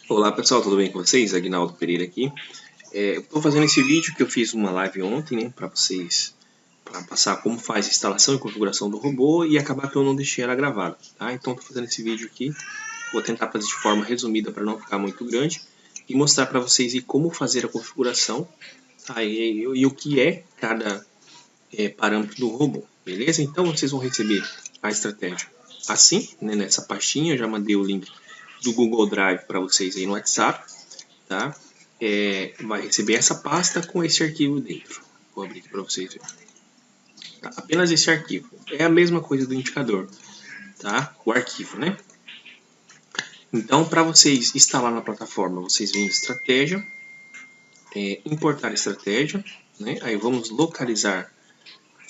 Olá pessoal, tudo bem com vocês? Aguinaldo Pereira aqui. Eu estou fazendo esse vídeo que eu fiz uma live ontem, né, para vocês, para passar como faz a instalação e configuração do robô e acabar que eu não deixei ela gravada, tá? Então estou fazendo esse vídeo aqui, vou tentar fazer de forma resumida para não ficar muito grande e mostrar para vocês como fazer a configuração, tá? E o que é cada parâmetro do robô, beleza? Então vocês vão receber a estratégia assim, né, nessa pastinha. Eu já mandei o link do Google Drive para vocês aí no WhatsApp, tá? Vai receber essa pasta com esse arquivo dentro. Vou abrir aqui para vocês verem. Tá? Apenas esse arquivo. É a mesma coisa do indicador, tá? O arquivo, né? Então, para vocês instalar na plataforma, vocês vêm em estratégia, importar estratégia, né? Aí vamos localizar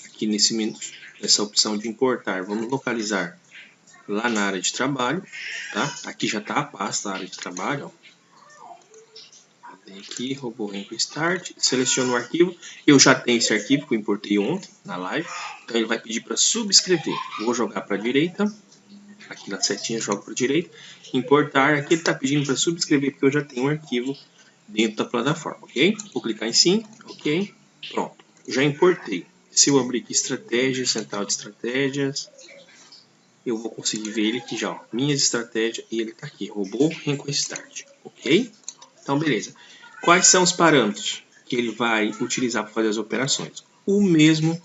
aqui nessa opção de importar, vamos localizar lá na área de trabalho, tá? Aqui já está a pasta, a área de trabalho, ó. Vem aqui, robô Renko Start, seleciono o arquivo. Eu já tenho esse arquivo que eu importei ontem na live, então ele vai pedir para subscrever. Vou jogar para a direita, aqui na setinha jogo para a direita, importar. Aqui ele está pedindo para subscrever porque eu já tenho um arquivo dentro da plataforma, ok? Vou clicar em sim, ok, pronto, já importei. Se eu abrir aqui estratégias, central de estratégias, eu vou conseguir ver ele aqui já, ó, minhas estratégias, e ele está aqui, robô Renko Start, ok? Então, beleza. Quais são os parâmetros que ele vai utilizar para fazer as operações? O mesmo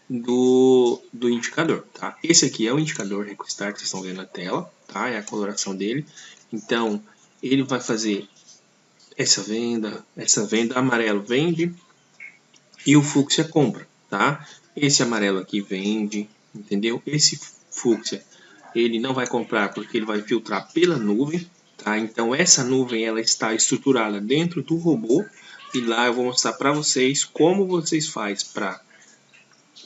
do indicador, tá? Esse aqui é o indicador Renko Start, vocês estão vendo na tela, tá? É a coloração dele. Então, ele vai fazer essa venda amarelo vende e o fúcsia compra, tá? Esse amarelo aqui vende, entendeu? Esse fúcsia ele não vai comprar porque ele vai filtrar pela nuvem, tá? Então essa nuvem ela está estruturada dentro do robô e lá eu vou mostrar para vocês como vocês fazem para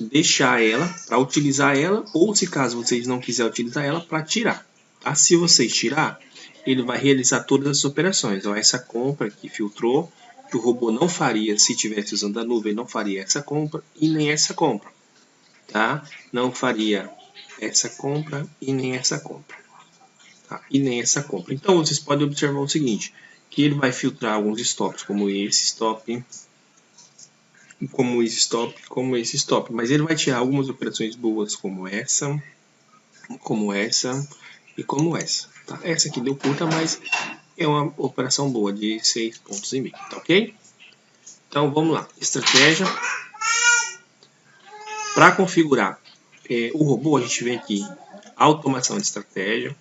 deixar ela, para utilizar ela, ou se caso vocês não quiserem utilizar ela, para tirar, tá? Se vocês tirar, ele vai realizar todas as operações. Ó, essa compra que filtrou, que o robô não faria se estivesse usando a nuvem, não faria essa compra e nem essa compra, tá? Não faria essa compra e nem essa compra, tá? E nem essa compra. Então vocês podem observar o seguinte, que ele vai filtrar alguns stops, como esse stop, como esse stop, mas ele vai tirar algumas operações boas, como essa e como essa, tá? Essa aqui deu curta, mas é uma operação boa de 6,5 pontos, tá ok? Então vamos lá, estratégia. Para configurar o robô, a gente vem aqui, automação de estratégia.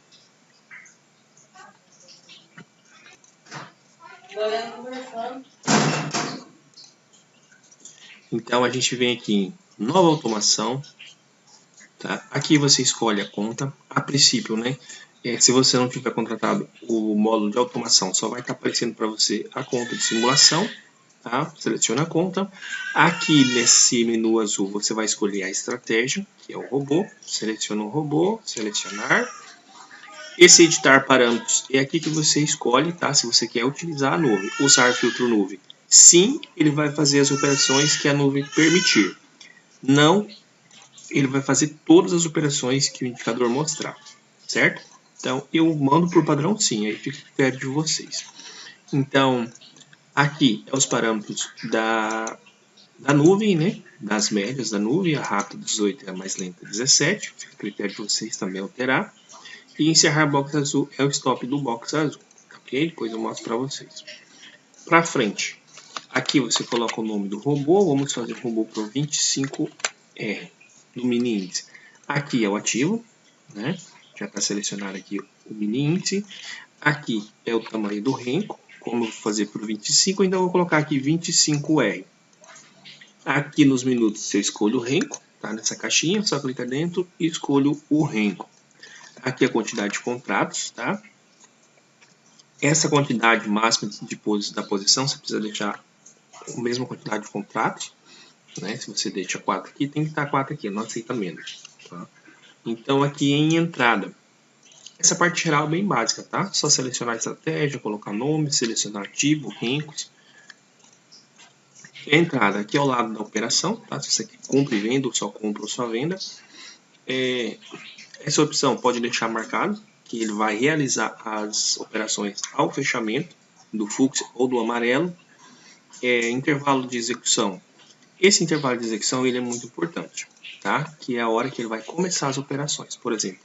Então a gente vem aqui em nova automação, tá? Aqui você escolhe a conta, a princípio, né? Se você não tiver contratado o módulo de automação, só vai estar aparecendo para você a conta de simulação, tá? Seleciona a conta. Aqui nesse menu azul você vai escolher a estratégia, que é o robô. Seleciona o robô, selecionar. Esse editar parâmetros é aqui que você escolhe, tá? Se você quer utilizar a nuvem, usar filtro nuvem. Sim, ele vai fazer as operações que a nuvem permitir. Não, ele vai fazer todas as operações que o indicador mostrar, certo? Então, eu mando por padrão sim, aí fica a critério de vocês. Então, aqui é os parâmetros da nuvem, né? Das médias da nuvem, a rápida 18 e a mais lenta 17, fica a critério de vocês também alterar. E encerrar box azul é o stop do box azul, ok? Depois eu mostro para vocês. Para frente, aqui você coloca o nome do robô, vamos fazer o robô por 25R do mini índice. Aqui é o ativo, né? Já está selecionado aqui o mini índice. Aqui é o tamanho do renko, como eu vou fazer por 25, então eu vou colocar aqui 25R. Aqui nos minutos eu escolho o renko, tá? Nessa caixinha, só clicar dentro e escolho o renko. Aqui a quantidade de contratos, tá? Essa quantidade máxima da posição, você precisa deixar a mesma quantidade de contratos, né? Se você deixa 4 aqui, tem que estar 4 aqui, não aceita menos, tá? Então aqui em entrada, essa parte geral é bem básica, tá? Só selecionar a estratégia, colocar nome, selecionar ativo, rencos. Entrada aqui ao lado da operação, tá? Se você quer compra e venda, ou só compra ou só venda. Essa opção pode deixar marcado, que ele vai realizar as operações ao fechamento do fluxo ou do amarelo. Intervalo de execução. Esse intervalo de execução ele é muito importante, tá? Que é a hora que ele vai começar as operações. Por exemplo,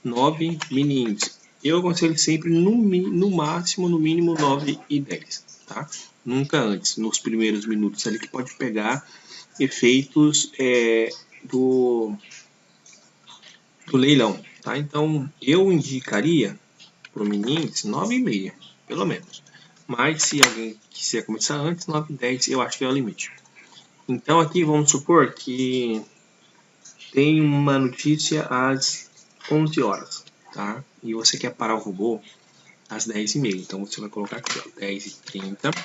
9 mini índice. Eu aconselho sempre no máximo, no mínimo 9 e 10, tá? Nunca antes, nos primeiros minutos ali, que pode pegar efeitos do leilão, tá? Então, eu indicaria para o mini índice 9,5, pelo menos. Mas se alguém quiser começar antes, 9 e 10 eu acho que é o limite. Então aqui vamos supor que tem uma notícia às 11 horas, tá? E você quer parar o robô às 10h30. Então você vai colocar aqui, ó, 10h30,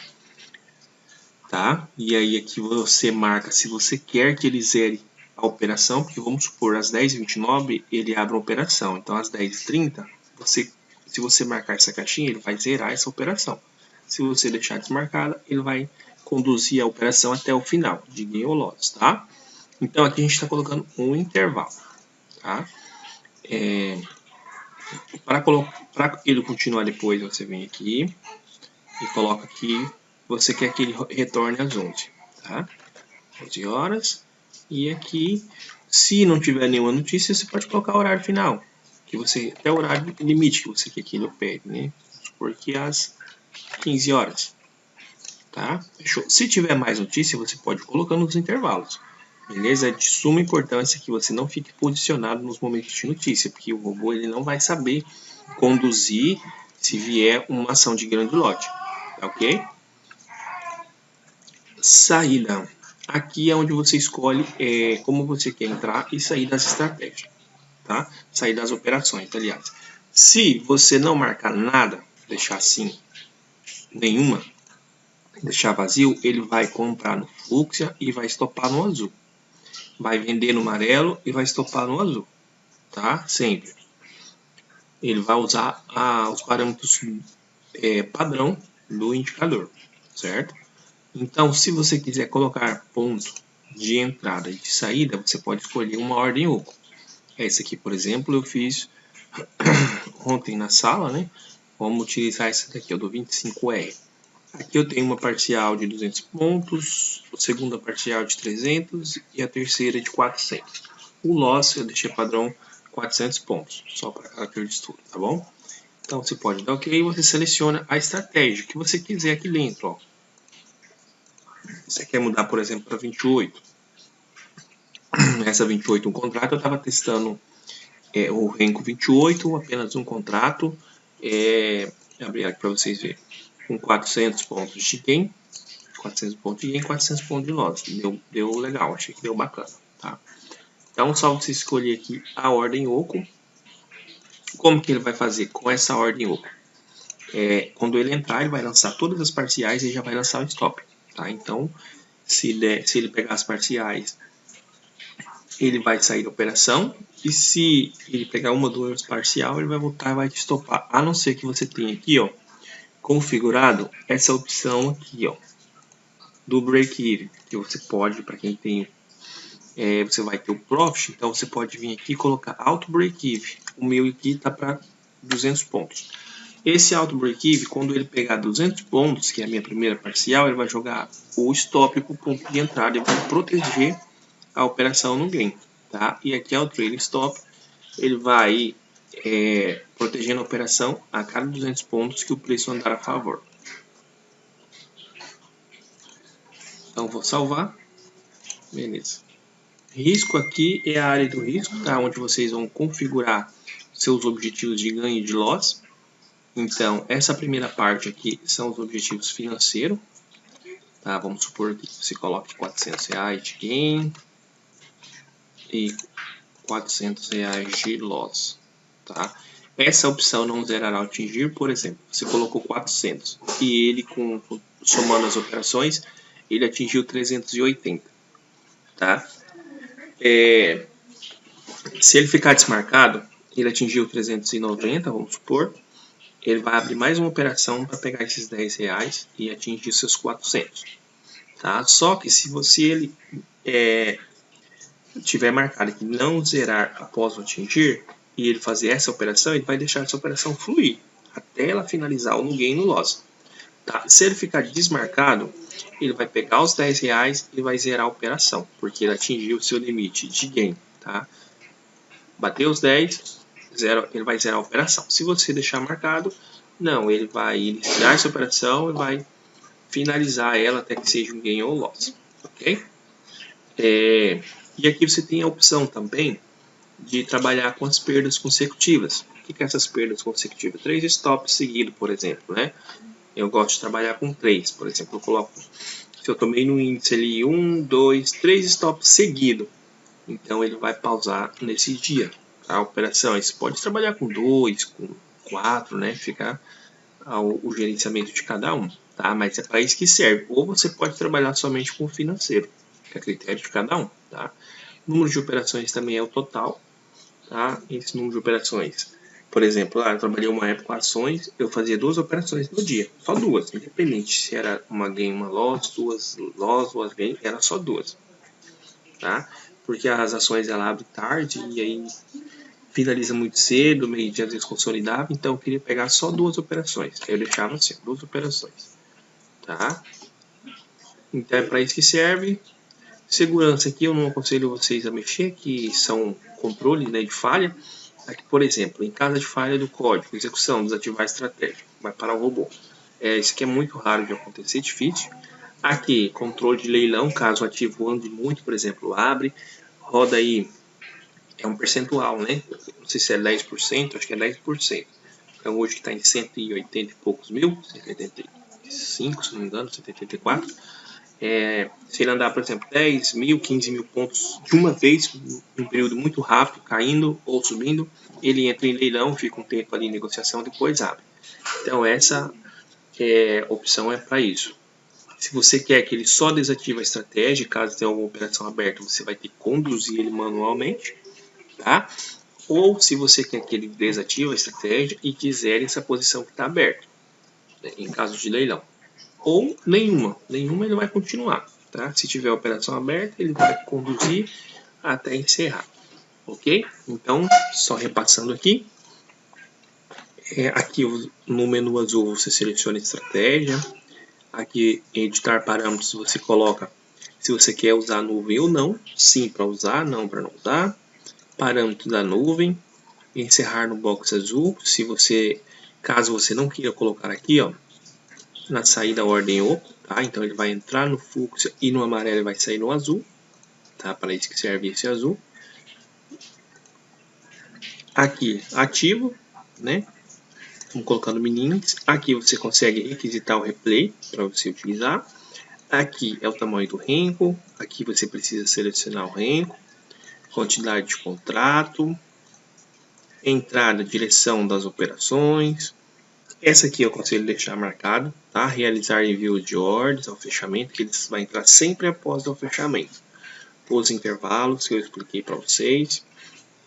tá? E aí aqui você marca se você quer que ele zere a operação, porque vamos supor às 10h29 ele abre a operação. Então às 10h30, se você marcar essa caixinha, ele vai zerar essa operação. Se você deixar desmarcada, ele vai conduzir a operação até o final de gain ou loss, tá? Então aqui a gente está colocando um intervalo, tá? Para ele continuar depois, você vem aqui e coloca aqui, você quer que ele retorne às 11, tá? 11 horas. E aqui, se não tiver nenhuma notícia, você pode colocar o horário final, que você até o horário limite que você quer que ele opere, né? Porque às 15 horas, tá? Fechou. Se tiver mais notícia, você pode ir colocando nos intervalos. Beleza? É de suma importância que você não fique posicionado nos momentos de notícia, porque o robô ele não vai saber conduzir se vier uma ação de grande lote, ok? Saída. Aqui é onde você escolhe como você quer entrar e sair das estratégias, tá? Sair das operações, aliás. Se você não marcar nada, deixar assim, nenhuma, deixar vazio, ele vai comprar no fúcsia e vai estopar no azul. Vai vender no amarelo e vai estopar no azul, tá? Sempre. Ele vai usar os parâmetros padrão do indicador, certo? Então, se você quiser colocar ponto de entrada e de saída, você pode escolher uma ordem oco. Essa aqui, por exemplo, eu fiz ontem na sala, né? Vamos utilizar essa daqui, eu dou 25R. Aqui eu tenho uma parcial de 200 pontos, a segunda parcial de 300 e a terceira de 400. O loss eu deixei padrão 400 pontos, só para caráter de estudo, tá bom? Então você pode dar OK e você seleciona a estratégia que você quiser aqui dentro, ó. Você quer mudar, por exemplo, para 28. Essa 28 um contrato, eu estava testando o Renko 28, apenas um contrato. Abrir aqui para vocês verem. Com 400 pontos de gain, 400 pontos de gain, 400 pontos de loss. Deu legal, achei que deu bacana, tá? Então, só você escolher aqui a ordem oco. Como que ele vai fazer com essa ordem oco? Quando ele entrar, ele vai lançar todas as parciais e já vai lançar o stop, tá? Então, se ele pegar as parciais, ele vai sair da operação. E se ele pegar uma ou duas parcial, ele vai voltar e vai te stopar. A não ser que você tenha aqui, ó, configurado essa opção aqui, ó, do break-even, que você pode, para quem tem, você vai ter o profit, então você pode vir aqui e colocar auto break-even. O meu aqui está para 200 pontos. Esse auto break-even, quando ele pegar 200 pontos, que é a minha primeira parcial, ele vai jogar o stop para o ponto de entrada e vai proteger a operação no gain, tá? E aqui é o trailing stop, ele vai protegendo a operação a cada 200 pontos que o preço andar a favor. Então vou salvar, beleza. Risco aqui é a área do risco, tá? Onde vocês vão configurar seus objetivos de ganho e de loss. Então essa primeira parte aqui são os objetivos financeiros, tá? Vamos supor que você coloque R$400 de gain e R$400 de loss, tá? Essa opção não zerará ao atingir, por exemplo, você colocou 400 e ele, somando as operações, ele atingiu 380, tá? Se ele ficar desmarcado, ele atingiu 390, vamos supor, ele vai abrir mais uma operação para pegar esses R$10 e atingir seus 400, tá? Só que se ele tiver marcado que não zerar após o atingir, e ele fazer essa operação, ele vai deixar essa operação fluir até ela finalizar no gain e no loss. Tá? Se ele ficar desmarcado, ele vai pegar os R$10 e vai zerar a operação, porque ele atingiu o seu limite de gain. Tá? Bateu os 10, ele vai zerar a operação. Se você deixar marcado, não, ele vai iniciar essa operação e vai finalizar ela até que seja um gain ou loss. Ok? E aqui você tem a opção também de trabalhar com as perdas consecutivas. O que é essas perdas consecutivas? 3 stops seguidos, por exemplo, né? Eu gosto de trabalhar com 3, por exemplo, eu coloco, se eu tomei no índice ali 1, 2, 3 stops seguidos, então ele vai pausar nesse dia a operação. Aí você pode trabalhar com 2, com 4, né? Fica o gerenciamento de cada um, tá? Mas é para isso que serve. Ou você pode trabalhar somente com o financeiro, que é critério de cada um, tá? O número de operações também é o total, tá? Esse número de operações, por exemplo, eu trabalhei uma época com ações, eu fazia 2 operações no dia, só 2, independente se era uma gain, uma loss, 2 loss, 2 gain, era só 2, tá? Porque as ações ela abre tarde e aí finaliza muito cedo, meio dia às vezes consolidava, então eu queria pegar só 2 operações, aí eu deixava assim, 2 operações, tá? Então é para isso que serve. Segurança aqui eu não aconselho vocês a mexer, que são controle, né, de falha. Aqui, por exemplo, em caso de falha do código, execução, desativar a estratégia, vai parar o robô. Isso aqui é muito raro de acontecer, difícil. Aqui, controle de leilão, caso o ativo ande muito, por exemplo, abre, roda aí, é um percentual, né? Não sei se é 10%, acho que é 10%. Então hoje que está em 180 e poucos mil, 185, se não me engano, 184. Se ele andar, por exemplo, 10 mil, 15 mil pontos de uma vez, em um período muito rápido, caindo ou subindo, ele entra em leilão, fica um tempo ali em negociação, depois abre. Então essa opção é para isso. Se você quer que ele só desative a estratégia, caso tenha alguma operação aberta, você vai ter que conduzir ele manualmente, tá? Ou se você quer que ele desative a estratégia e quiser essa posição que está aberta, né, em caso de leilão. Ou nenhuma ele vai continuar, tá? Se tiver a operação aberta, ele vai conduzir até encerrar, ok? Então, só repassando aqui, aqui no menu azul você seleciona estratégia, aqui editar parâmetros você coloca se você quer usar a nuvem ou não, sim para usar, não para não usar, parâmetro da nuvem, encerrar no box azul, caso você não queira colocar aqui, ó, na saída ordem oco, tá? Então ele vai entrar no fluxo e no amarelo ele vai sair no azul, tá? Para isso que serve esse azul. Aqui ativo, né? Estamos colocando minions. Aqui você consegue requisitar o replay para você utilizar. Aqui é o tamanho do renco. Aqui você precisa selecionar o renco, quantidade de contrato, entrada, direção das operações. Essa aqui eu aconselho deixar marcado, tá? Realizar envio de ordens ao fechamento, que eles vai entrar sempre após o fechamento. Os intervalos que eu expliquei para vocês.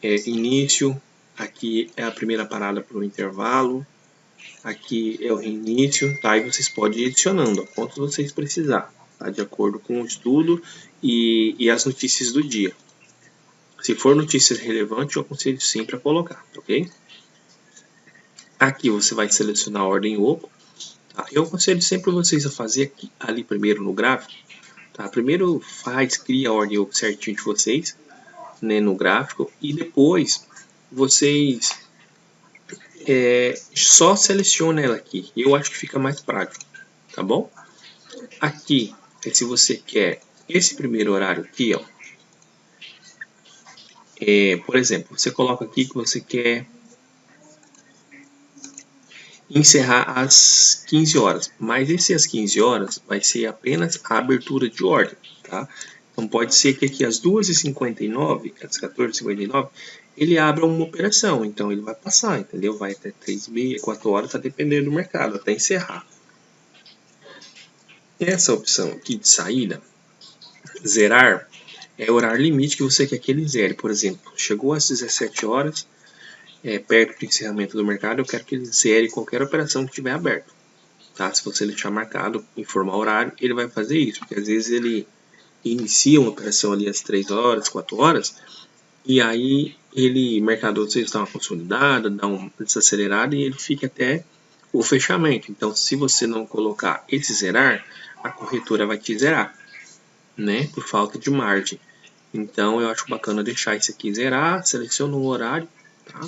Início, aqui é a primeira parada para o intervalo. Aqui é o reinício, tá? E vocês podem ir adicionando, quantos vocês precisar, tá? De acordo com o estudo e as notícias do dia. Se for notícias relevantes, eu aconselho sempre a colocar, ok? Aqui você vai selecionar a ordem oco. Tá? Eu aconselho sempre vocês a fazer aqui, ali primeiro no gráfico. Tá? Primeiro cria a ordem oco certinho de vocês, né, no gráfico, e depois vocês só seleciona ela aqui. Eu acho que fica mais prático, tá bom? Aqui, se você quer esse primeiro horário aqui, ó, por exemplo, você coloca aqui que você quer encerrar às 15 horas, mas esse às 15 horas vai ser apenas a abertura de ordem, tá? Então pode ser que aqui às 2h59, às 14h59, ele abra uma operação, então ele vai passar, entendeu? Vai até 3h30, 4 horas, tá dependendo do mercado, até encerrar. Essa opção aqui de saída, zerar, é o horário limite que você quer que ele zere. Por exemplo, chegou às 17 horas, perto do encerramento do mercado, eu quero que ele zere qualquer operação que estiver aberta. Tá? Se você deixar marcado, informar o horário, ele vai fazer isso, porque às vezes ele inicia uma operação ali às 3 horas, 4 horas, E aí o mercado de vocês dá uma consolidada, dá uma desacelerada e ele fica até o fechamento. Então, se você não colocar esse zerar, a corretora vai te zerar, né? Por falta de margem. Então, eu acho bacana deixar isso aqui zerar, seleciona um horário, tá?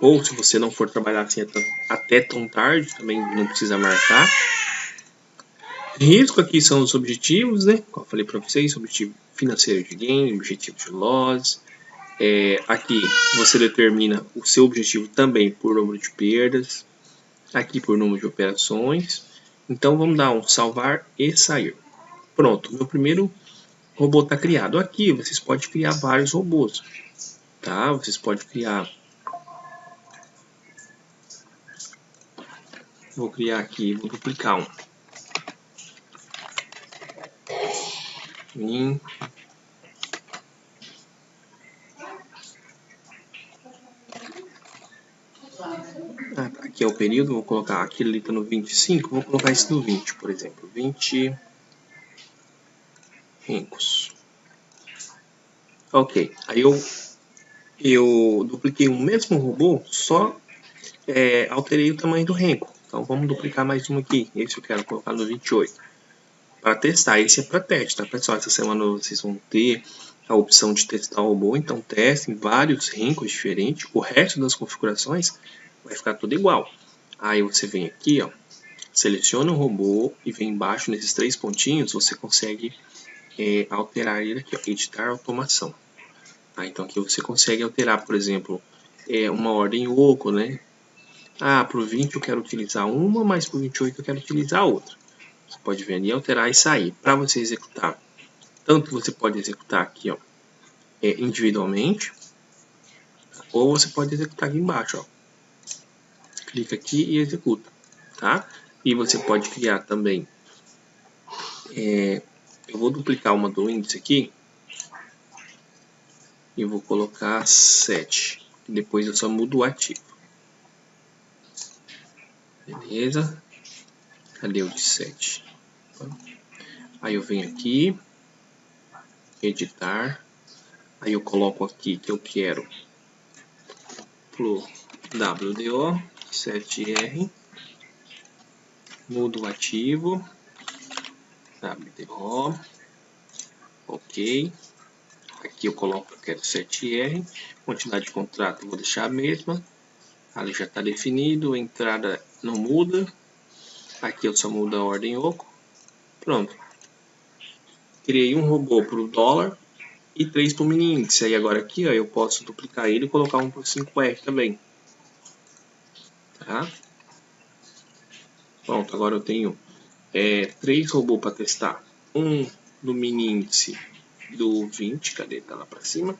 Ou se você não for trabalhar assim até tão tarde, também não precisa marcar. Risco aqui são os objetivos, né? Como eu falei para vocês, objetivo financeiro de gain, objetivo de loss. Aqui você determina o seu objetivo também por número de perdas, aqui por número de operações. Então vamos dar um salvar e sair. Pronto, meu primeiro robô está criado. Aqui vocês podem criar vários robôs, tá? Vocês podem criar. Vou criar aqui, vou duplicar um. Aqui é o período, vou colocar aquele ali tá no 25, vou colocar esse no 20, por exemplo. 20 rincos. Ok, aí eu dupliquei o mesmo robô, só alterei o tamanho do renco. Então vamos duplicar mais um aqui. Esse eu quero colocar no 28. Para testar, esse é para teste, tá pessoal? Essa semana vocês vão ter a opção de testar o robô, então testem vários rincos diferentes. O resto das configurações vai ficar tudo igual. Aí você vem aqui, ó, seleciona o robô e vem embaixo nesses 3 pontinhos, você consegue alterar ele aqui, ó, editar automação. Então aqui você consegue alterar, por exemplo, uma ordem oco, né? Para o 20 eu quero utilizar uma, mas para o 28 eu quero utilizar outra. Você pode vir ali, alterar e sair. Para você executar, tanto você pode executar aqui, ó, individualmente, ou você pode executar aqui embaixo, ó. Clica aqui e executa, tá? E você pode criar também. Eu vou duplicar uma do índice aqui e vou colocar 7. Depois eu só mudo o ativo. Beleza? Cadê o de 7? Aí eu venho aqui, editar. Aí eu coloco aqui que eu quero pro WDO 7R. Mudo o ativo. WDO. Ok. Aqui eu coloco que eu quero 7R. Quantidade de contrato eu vou deixar a mesma. Ali já está definido. Entrada não muda. Aqui eu só mudo a ordem oco. Pronto. Criei um robô para o dólar e 3 para o mini índice. Aí agora aqui ó, eu posso duplicar ele e colocar um para o 5R também. Tá? Pronto, agora eu tenho 3 robôs para testar. Um do mini índice do 20, cadê? Tá lá para cima.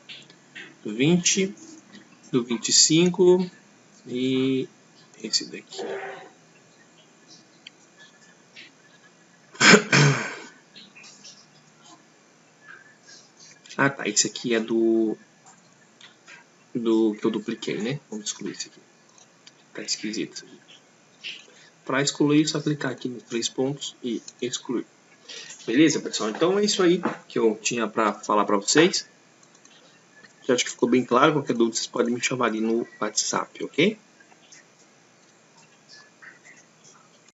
Do 20, do 25 e esse daqui. Tá, esse aqui é do que eu dupliquei, né? Vamos excluir esse aqui. Tá esquisito isso aqui. Para excluir, só clicar aqui nos 3 pontos e excluir. Beleza, pessoal? Então é isso aí que eu tinha para falar para vocês. Eu acho que ficou bem claro. Qualquer dúvida, vocês podem me chamar ali no WhatsApp, ok?